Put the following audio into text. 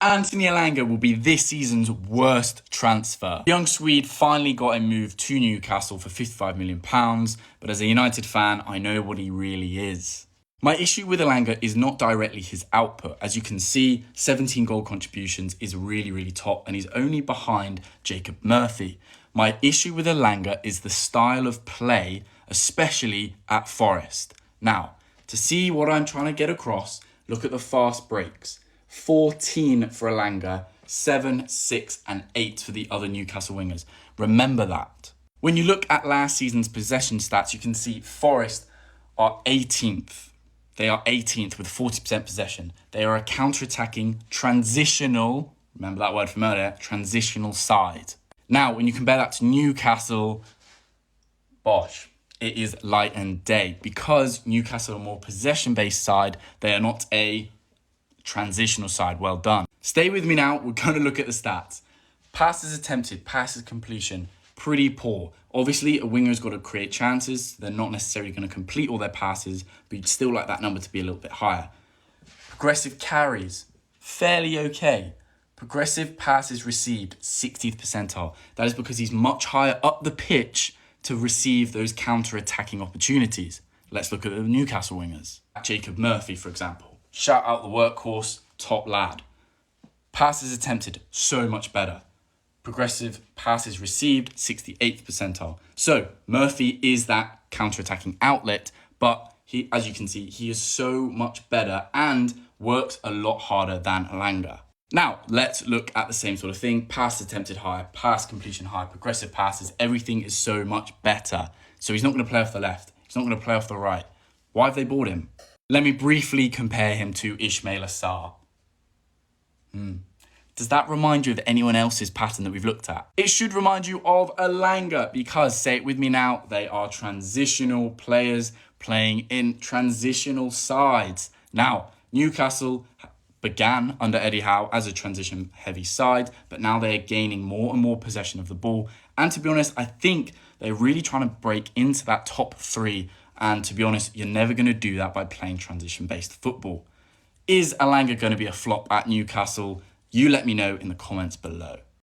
Anthony Elanga will be this season's worst transfer. The young Swede finally got a move to Newcastle for £55 million, but as a United fan, I know what he really is. My issue with Elanga is not directly his output. As you can see, 17 goal contributions is really top, and he's only behind Jacob Murphy. My issue with Elanga is the style of play, especially at Forest. Now, to see what I'm trying to get across, look at the fast breaks. 14 for Elanga, 7, 6 and 8 for the other Newcastle wingers. Remember that. When you look at last season's possession stats, you can see Forest are 18th. They are 18th with 40% possession. They are a counter-attacking, transitional, remember that word from earlier, transitional side. Now, when you compare that to Newcastle, bosh, it is light and day. Because Newcastle are a more possession-based side, they are not a transitional side. Well done. Stay with me now. We're going to look at the stats. Passes attempted, passes completion, pretty poor. Obviously, a winger's got to create chances. They're not necessarily going to complete all their passes, but you'd still like that number to be a little bit higher. Progressive carries, fairly okay. Progressive passes received, 60th percentile. That is because he's much higher up the pitch to receive those counter-attacking opportunities. Let's look at the Newcastle wingers. Jacob Murphy, for example. Shout out the workhorse, top lad. Passes attempted, so much better. Progressive passes received, 68th percentile. So Murphy is that counter-attacking outlet, but he, as you can see, he is so much better and works a lot harder than Elanga. Now, let's look at the same sort of thing. Pass attempted higher, pass completion higher, progressive passes, everything is so much better. So he's not going to play off the left. He's not going to play off the right. Why have they bought him? Let me briefly compare him to Ismail Assar. Does that remind you of anyone else's pattern that we've looked at? It should remind you of Elanga because, say it with me now, they are transitional players playing in transitional sides. Now, Newcastle began under Eddie Howe as a transition-heavy side, but now they are gaining more and more possession of the ball. And to be honest, I think they're really trying to break into that top three. And to be honest, you're never going to do that by playing transition-based football. Is Elanga going to be a flop at Newcastle? You let me know in the comments below.